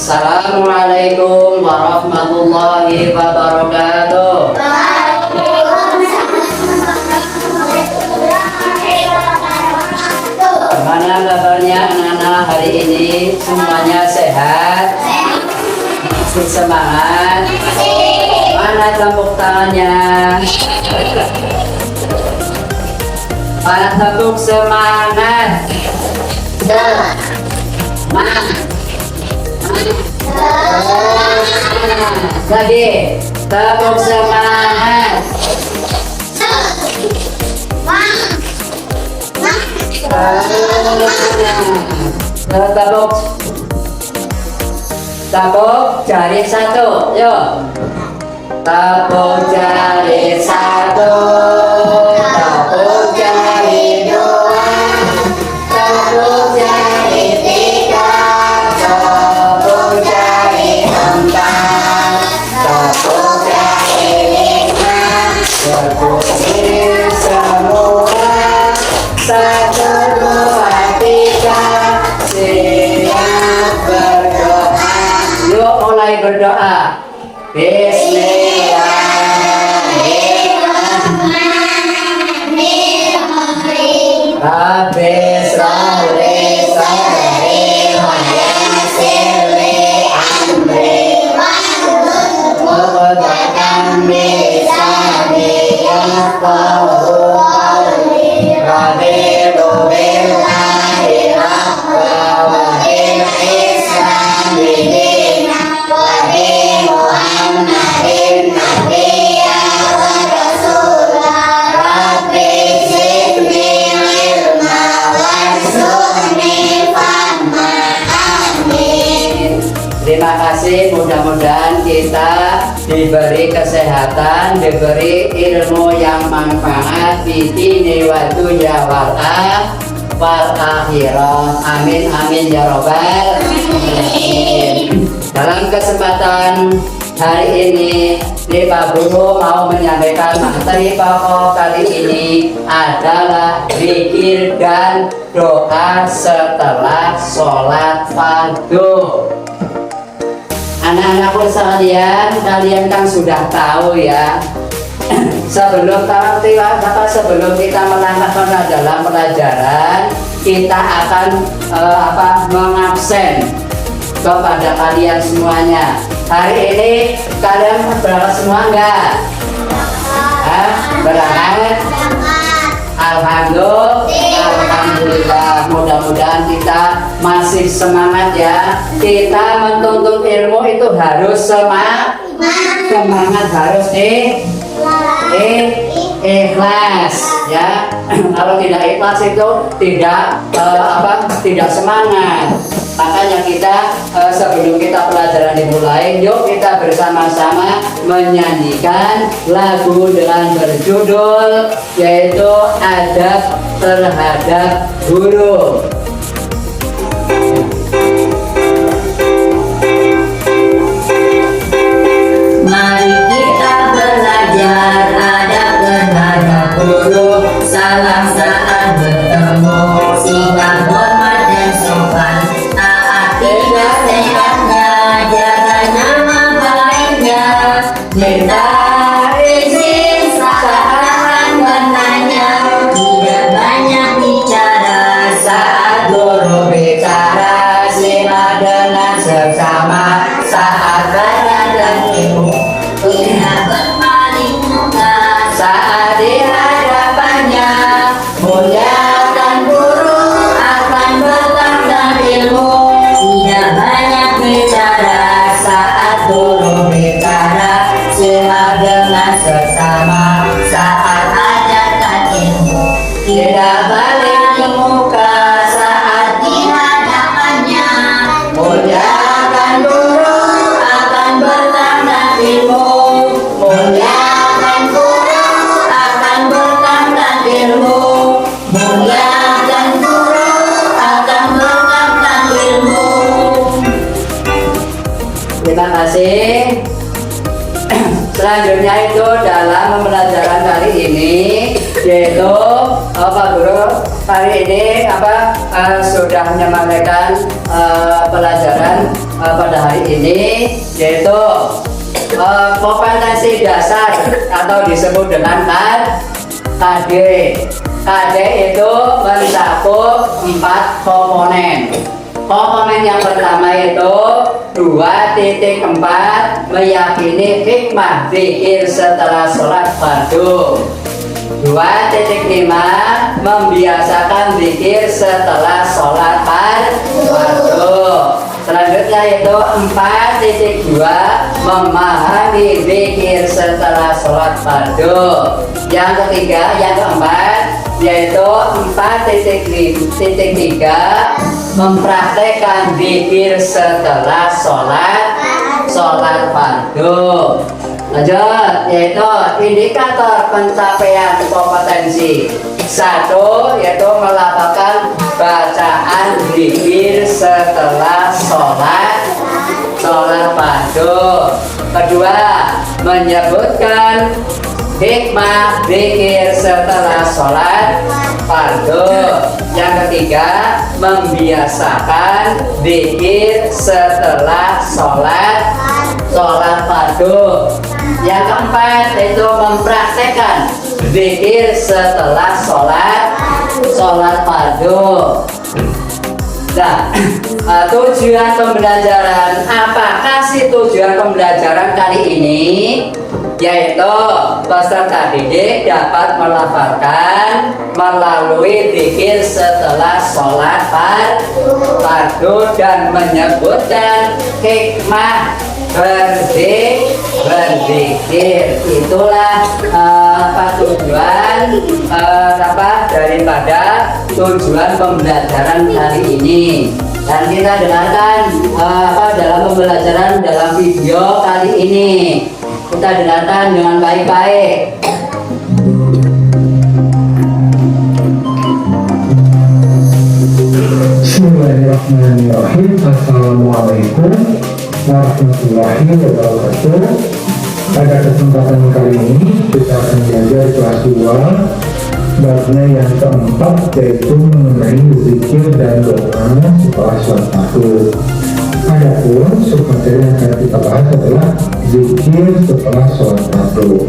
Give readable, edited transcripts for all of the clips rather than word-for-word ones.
Assalamualaikum warahmatullahi wabarakatuh. Bagaimana kabarnya anak-anak hari ini? Semuanya sehat? Masih semangat? Mana tepuk tangannya? Mana tepuk semangat? Lagi tepuk semangat. Tepuk jari satu, yuk. Tepuk jari satu, tepuk jari dua, tepuk jari tiga, tepuk jari empat, tepuk jari lima, tepuk diri semua. Satu, dua, tiga, siap berdoa. Yuk mulai berdoa. Bismillahirrahmanirrahim. Rabbi sholli sholli wa yassir li amri wahdud lisani yafqahu qawli. Raditu billahi rabban wa bil islami dinan wa bi Muhammadin nabiyyan wa rasulan. Rabbi zidni ilma warzuqni fahman. Amin. Terima kasih, mudah-mudahan kita diberi kesehatan, diberi ilmu yang manfaat di dini wa dunya wal akhirah. Amin amin ya robbal alamin. Dalam kesempatan hari ini, Pak Guru mau menyampaikan materi pokok kali ini adalah zikir dan doa setelah sholat fardu. Anak-anakku sekalian, kalian kan sudah tahu ya. Sebelum kita melangkah dalam pelajaran, kita akan mengabsen kepada kalian semuanya. Hari ini kalian berangkat semua enggak? Berangkat? Alhamdulillah. Mudah-mudahan kita masih semangat ya. Kita menuntut ilmu itu harus semangat, harus ikhlas ya. Kalau tidak ikhlas itu tidak semangat. Makanya kita sebelum kita pelajaran dimulai, yuk kita bersama-sama menyanyikan lagu dengan berjudul yaitu Adab Terhadap Guru. Mari kita belajar adab terhadap guru. Salam saat bertemu, sikap hormat dan sopan, taati nasihatnya, jaga nama baiknya. Minta izin saat bertanya, tidak banyak bicara saat guru bicara. Sila dengan sesama saat belajar ilmu. Tidak berpaling muka saat di hadapannya. Muliakan guru akan bertambah ilmu. Tidak banyak bicara saat guru bicara. Sila dengan sesama saat ajarkan ilmu. Tidak balik muka saat di hadapannya. Muliakan guru akan bertambah ilmu. Muliakan guru akan bertambah ilmu. Muliakan guru akan bertambah ilmu. Terima kasih. Selanjutnya itu dalam pembelajaran kali ini yaitu Pak Guru hari ini sudah menyampaikan pelajaran pada hari ini, yaitu kompetensi dasar atau disebut dengan KD. KD itu mencakup 4 komponen. Komponen yang pertama itu 2.4 meyakini hikmah zikir setelah sholat fardu. 2.5 membiasakan zikir setelah sholat fardu. Selanjutnya itu 4.2 memahami zikir setelah sholat fardu. Yang ketiga, yang keempat yaitu 4.3 mempraktekkan zikir setelah sholat fardu. Lanjut, yaitu indikator pencapaian kompetensi. 1 yaitu melakukan bacaan zikir setelah sholat fardu. Kedua, menyebutkan hikmah zikir setelah sholat fardu. Yang ketiga, membiasakan zikir setelah sholat fardu. Yang keempat itu mempraktekkan zikir setelah sholat fardu. Nah, tujuan pembelajaran, apakah sih tujuan pembelajaran kali ini? Yaitu peserta didik dapat melafalkan melalui zikir setelah sholat fardu dan menyebutkan hikmah berzikir. Itulah tujuan daripada tujuan pembelajaran kali ini. Dan kita dengarkan dalam pembelajaran dalam video kali ini. Kita dengarkan dengan baik-baik. Bismillahirrahmanirrahim. Assalamualaikum warahmatullahi wabarakatuh. Pada kesempatan kali ini kita akan belajar kelas 2 babnya yang keempat, yaitu mengenai zikir dan doa setelah sholat fardu. Adapun submateri yang akan kita bahas adalah zikir setelah sholat fardu.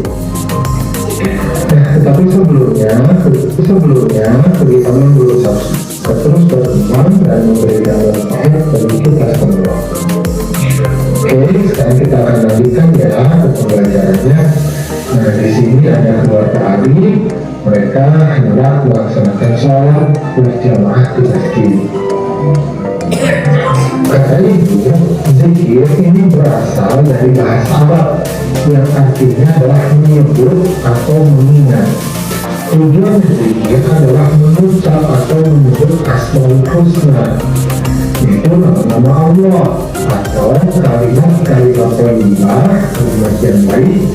Tetapi sebelumnya kita berusaha terus berkembang dan memberikan manfaat bagi kita semua. Oke, sekarang kita akan lanjutkan ya pembelajarannya. Nah, di sini ada keluarga Ali, mereka hendak melaksanakan sholat berjamaah di masjid. Kata ibu, zikir ini berasal dari bahasa Arab yang artinya adalah menyebut atau mengingat. Tujuan zikir adalah mengucap atau menyebut Asmaul Husna, yaitu nama-nama Allah atau kalimat-kalimat thayyibah, kalimat yang baik,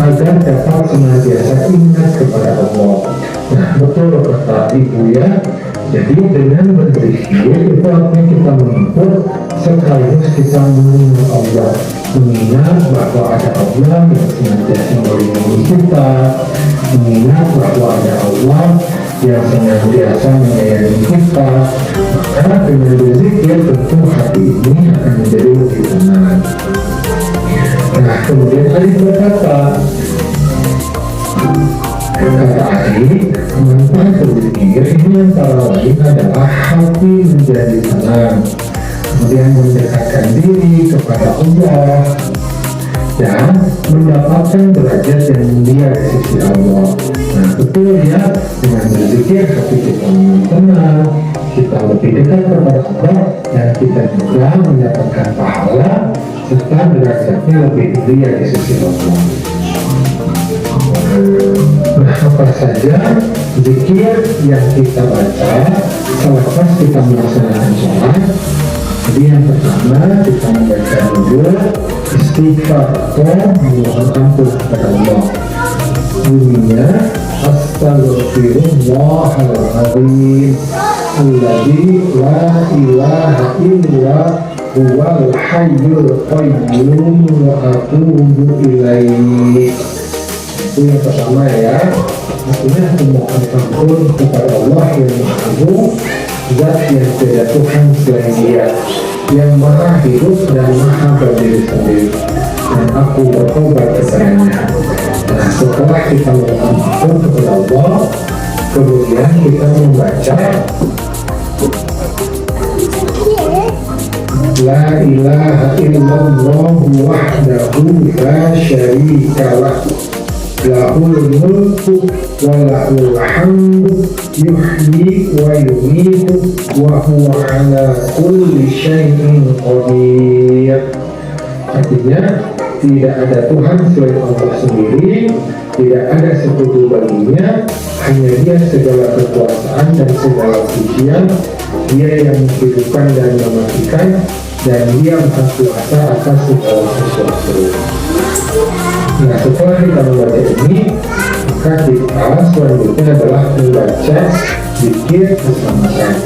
agar dapat senantiasa ingat kepada Allah. Nah, betul kata ibu ya. Jadi dengan berzikir itu artinya kita mengingat sekaligus kita mengingat Allah, mengingat bahwa ada Allah yang senantiasa melindungi kita, mengingat bahwa ada Allah yang senantiasa menyayangi kita. Maka dengan berzikir tentu hati ini akan menjadi lebih tenang. Nah, kemudian Ali berkata, manfaat berzikir ini antara lain adalah hati menjadi tenang, kemudian mendekatkan diri kepada Allah dan mendapatkan derajat yang mulia di sisi Allah. Nah, betul ya, dengan berzikir hati kita tenang, kita lebih dekat kepada Allah, dan kita juga mendapatkan pahala serta derajatnya lebih mulia di sisi Allah. Nah, apa saja zikir yang kita baca selepas kita melaksanakan sholat? Jadi yang pertama kita membaca dulu istighfar atau memohon ampun kepada Allah. Bunyinya Astaghfirullahaladzim alladzi la ilaha illa huwal hayyul qayyum wa atubu ilaihi. Itu yang pertama ya. Artinya aku mohon ampun kepada Allah yang Maha Agung, Zat yang tidak Tuhan selain Dia, yang Maha Hidup dan Maha berdiri sendiri, dan aku bertobat kepadanya. Nah, setelah kita mohon ampun kepada Allah, kemudian kita membaca La ilaha illallah wahdahu la syarika lahul mulku wa lahul hamdu yuhyi wa yumitu wa huwa ala kulli syai'in qadir. Artinya tidak ada Tuhan selain Allah sendiri, tidak ada sekutu baginya, hanya Dia segala kekuasaan dan segala pujian, Dia yang menghidupkan dan mematikan, dan Dia Maha Kuasa atas segala sesuatu. Nah, setelah kita membaca ini, maka kita selanjutnya adalah membaca zikir keselamatan.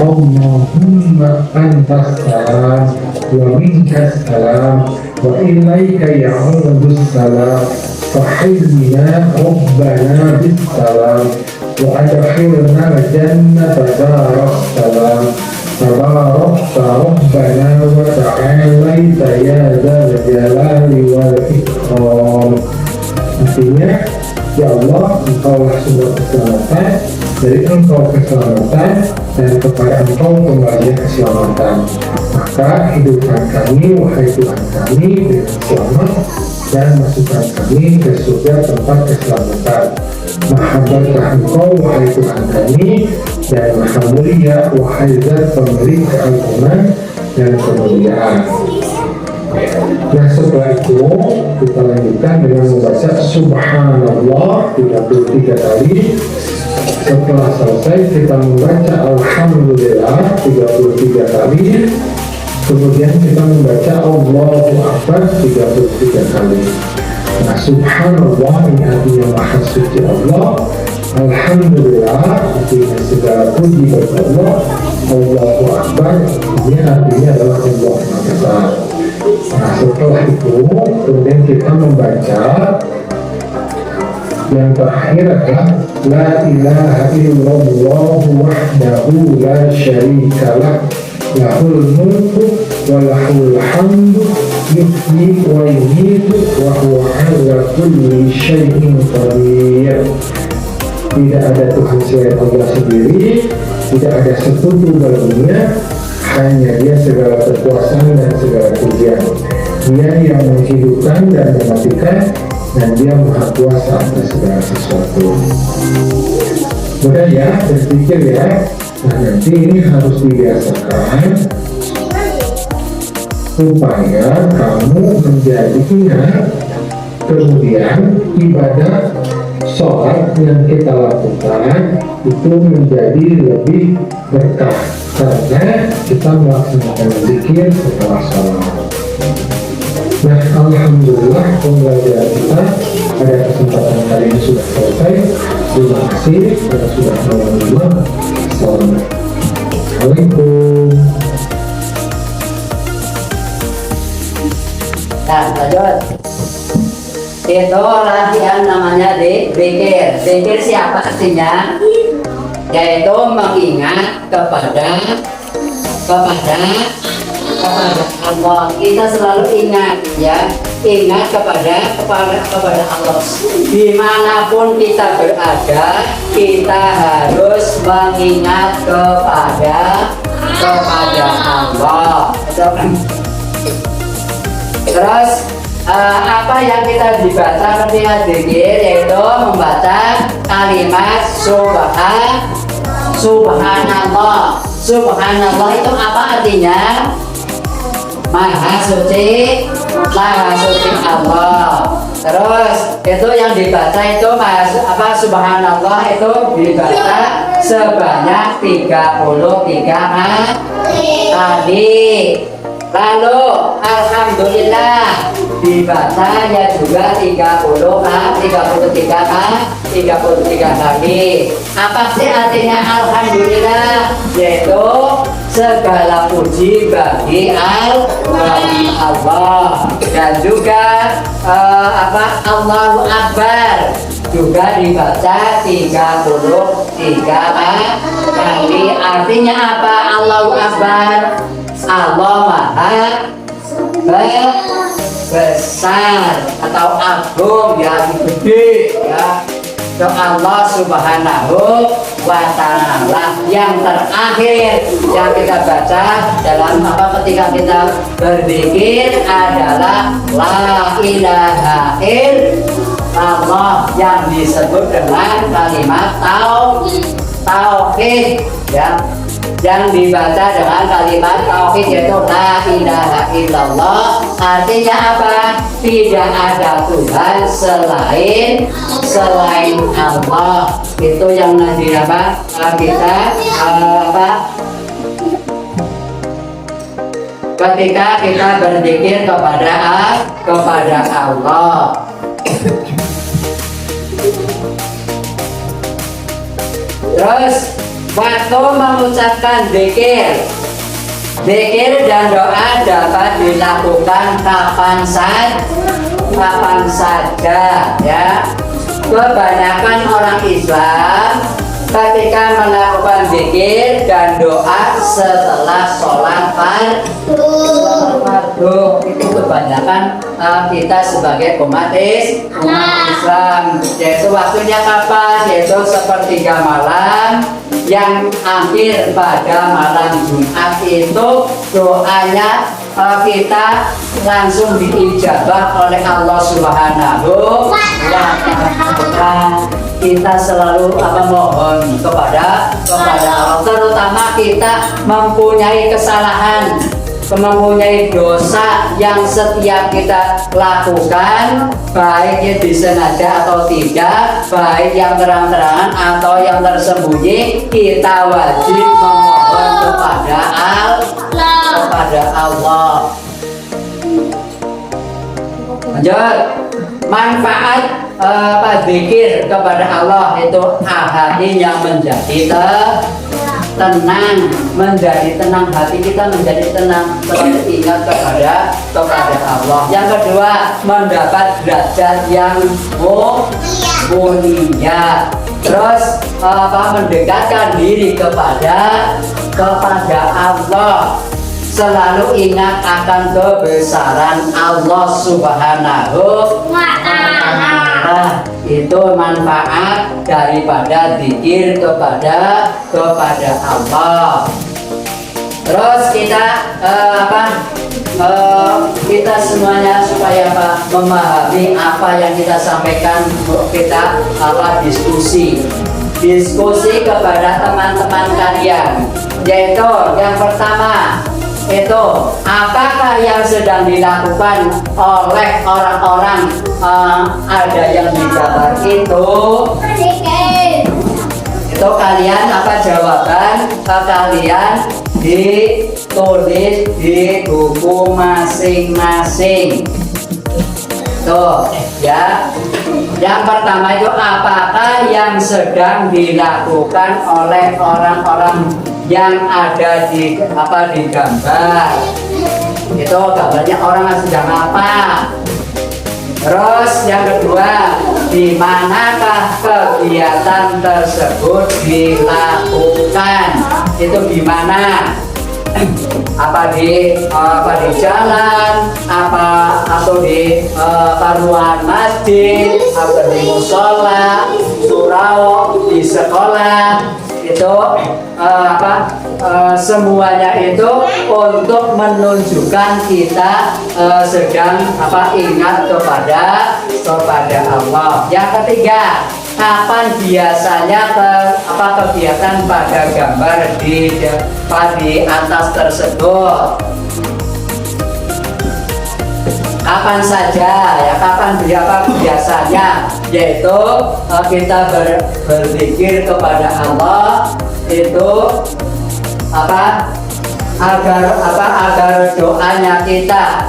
Allahumma antas salam wa minkas salam wa ilaika ya'udus salam fahidzina rabbana bis salam wa adkhilna jannata daras salam tabarakta rabbana wa ta'alaita ya dzal jalali wal ikram. Artinya, ya Allah, Engkaulah sumber keselamatan, dari Engkau keselamatan, dan kepada Engkau kembali keselamatan. Maka hidupkan kami, wahai Tuhan kami, dengan selamat, dan masukkan kami ke surga tempat keselamatan. Maha berkah Engkau, wahai Tuhan kami, dan maha mulia, wahai Zat pemilik keagungan dan kemuliaan. Nah, setelah itu kita lanjutkan dengan membaca Subhanallah 33 kali. Setelah selesai kita membaca Alhamdulillah 33 kali. Kemudian kita membaca Allahu Akbar 33 kali. Nah, Subhanallah ini artinya Maha Suci Allah. Alhamdulillah artinya segala puji bagi Allah. Allahu Akbar ini artinya adalah Allah Maha Besar. Nah, setelah itu kemudian kita membaca yang terakhir adalah La ilaha illallah wahdahu la syarika lahul mulku wa lahul hamdu yuhyi wa yumitu wa huwa ala kulli syai'in qadir. Tidak ada Tuhan selain Allah sendiri, tidak ada sekutu baginya, hanya Dia segala kekuasaan dan segala pujian. Dia yang menghidupkan dan mematikan, dan Dia Maha Kuasa atas segala sesuatu. Mudah ya, berpikir ya. Nah, nanti ini harus dibiasakan supaya kamu menjadi ingat. Kemudian ibadah sholat yang kita lakukan itu menjadi lebih berkah karena kita melaksanakan zikir setelah sholat. Nah, alhamdulillah pembelajaran kita pada kesempatan kali ini sudah selesai. Terima kasih dan sudah menonton. Assalamualaikum. Nah, lanjut. Itu latihan namanya zikir. Zikir siapa artinya? Yaitu mengingat kepada Allah. Kita selalu ingat ya, ingat kepada Allah. Dimanapun kita berada, kita harus mengingat kepada Allah. Terus apa yang kita dibaca ketika zikir, yaitu membaca kalimat subhanallah. Subhanallah itu apa artinya? Maha suci Allah. Terus itu yang dibaca itu subhanallah itu dibaca sebanyak 33 kali. Lalu alhamdulillah dibacanya juga 33 kali. Apa sih artinya alhamdulillah? Yaitu segala puji bagi Allah, dan juga Allahu Akbar juga dibaca 33 kali. Artinya apa? Allahu Akbar, Allah Maha besar atau agung, ya, gede, ya. Allah Subhanahu wa Ta'ala. Yang terakhir yang kita baca dalam ketika kita berzikir adalah la ilaha illallah, yang disebut dengan kalimat tauhid, ya, yang dibaca dengan kalimat tauhid, yaitu la ilaha illallah. Artinya apa? Tidak ada Tuhan selain Allah. Itu yang nanti kita ketika kita berzikir kepada Allah. Terus waktu mengucapkan zikir dan doa dapat dilakukan kapan saja, ya. Kebanyakan orang Islam ketika melakukan zikir dan doa setelah sholat fardu, itu kebanyakan kita sebagai umat Islam. Yaitu waktunya kapan? Yaitu sepertiga malam yang akhir pada malam Jumat, itu doanya kita langsung diijabah oleh Allah Subhanahu wa Ta'ala. Kita selalu mohon kepada Allah, terutama kita mempunyai kesalahan, mempunyai dosa yang setiap kita lakukan, baiknya disengaja atau tidak, baik yang terang-terangan atau yang tersembunyi, kita wajib memohon kepada Allah. Lanjut, manfaat zikir kepada Allah itu hati yang menjadi tenang, hati kita menjadi tenang, selalu ingat kepada Allah. Yang kedua, mendapat derajat yang mulia. Terus mendekatkan diri kepada Allah. Selalu ingat akan kebesaran Allah Subhanahu wa Ta'ala. Itu manfaat daripada zikir kepada Allah. Terus kita kita semuanya supaya memahami apa yang kita sampaikan, kita diskusi kepada teman-teman kalian, yaitu yang pertama itu apakah yang sedang dilakukan oleh orang-orang ada yang di gambar itu kalian jawaban kalian ditulis di buku masing-masing. Tuh ya. Yang pertama itu apakah yang sedang dilakukan oleh orang-orang yang ada di gambar. Itu gambarnya orang yang sedang apa. Terus yang kedua, di manakah kegiatan tersebut dilakukan? Itu di mana? Apa di jalan, atau di ruangan masjid, atau di musola, surau, di sekolah. Itu semuanya itu untuk menunjukkan kita sedang ingat kepada Allah. Yang ketiga, kapan biasanya kegiatan pada gambar di atas tersebut? Kapan saja ya, kapan biasanya, yaitu kita berzikir kepada Allah itu agar doanya kita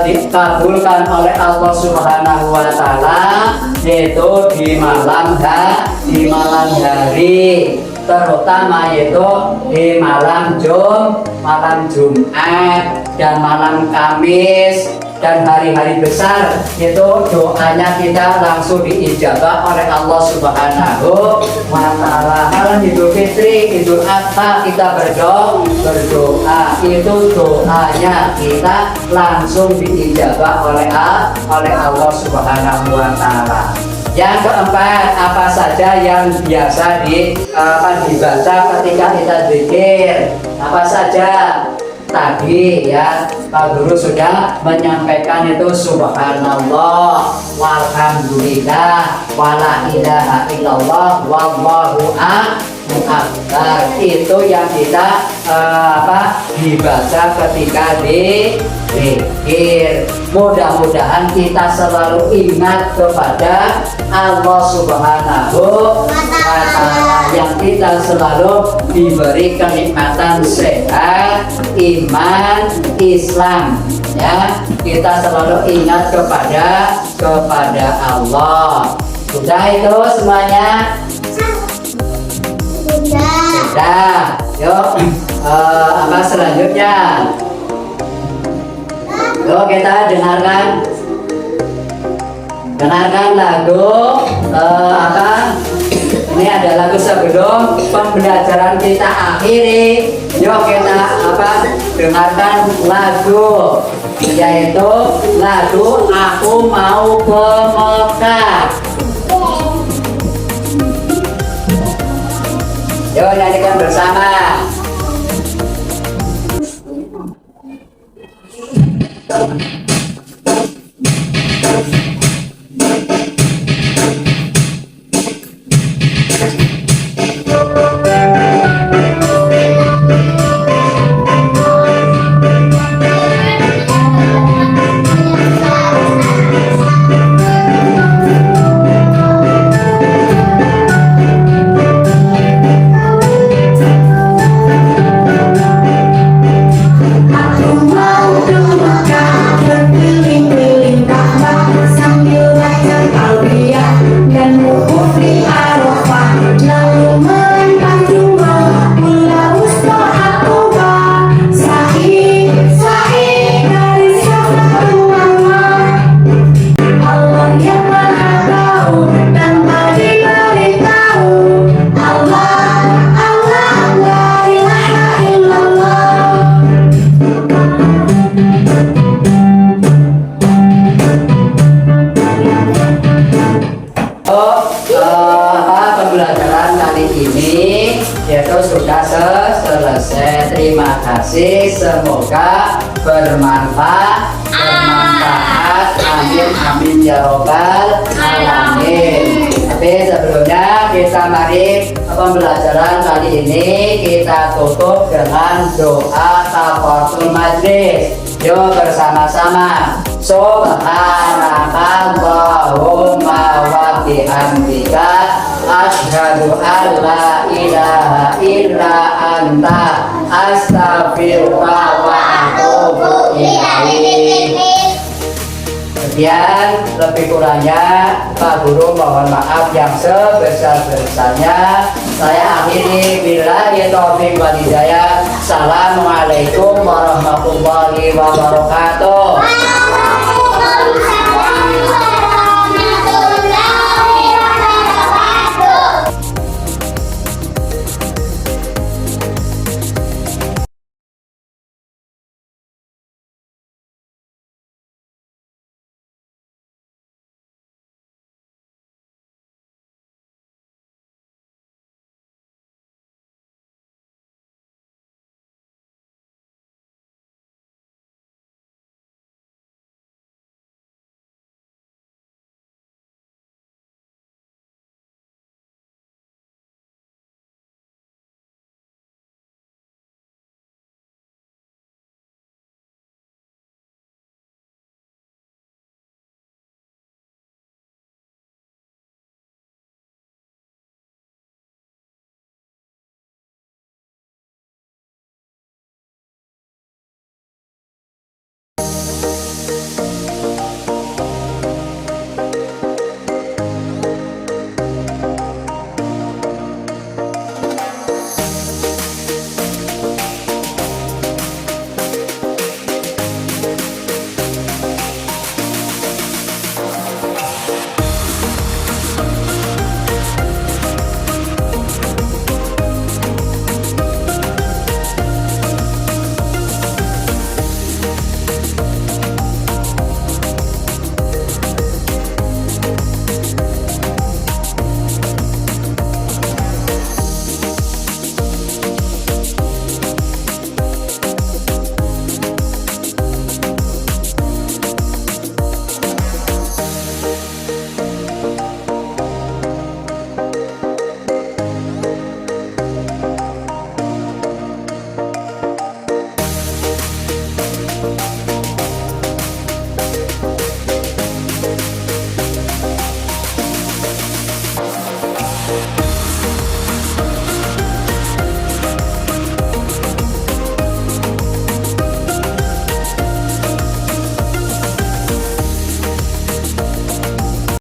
dikabulkan oleh Allah Subhanahu wa Ta'ala, yaitu di malam hari. terutama yaitu di malam Jumat dan malam Kamis dan hari-hari besar, itu doanya kita langsung diijabah oleh Allah Subhanahu wa Ta'ala. Malam Idul Fitri, Idul Adha kita berdoa, itu doanya kita langsung diijabah oleh Allah Subhanahu wa Ta'ala. Yang keempat, apa saja yang biasa dibaca ketika kita zikir? Apa saja? Tadi ya Pak Guru sudah menyampaikan itu subhanallah, walhamdulillah, wala ilaha illallah, wallahu akbar. Itu yang kita dibaca ketika zikir. Mudah-mudahan kita selalu ingat kepada Allah Subhanahu wa Ta'ala, yang kita selalu diberi kenikmatan sehat, iman, Islam, ya. Kita selalu ingat kepada Allah. Sudah itu semuanya? Sudah. Yuk, apa selanjutnya? Yuk kita dengarkan lagu ini ada lagu sebelum pembelajaran kita akhiri. Yuk kita dengarkan lagu, yaitu lagu Aku Mau ke Mekah. Yuk nyanyikan bersama. Pembelajaran kali ini yaitu sudah selesai. Terima kasih, semoga bermanfaat. Amin ya robbal alamin. Tapi sebelumnya kita mari pembelajaran kali ini kita tutup dengan doa kafaratul majlis. Yuk bersama-sama. Subhanakallahumma wa bihamdika asyhadu an la ilaha illa anta astaghfiruka wa atubu ilaik. Sekian, lebih kurangnya Pak Guru mohon maaf yang sebesar-besarnya. Saya akhiri billahi taufiq wal hidayah. Assalamualaikum warahmatullahi wabarakatuh.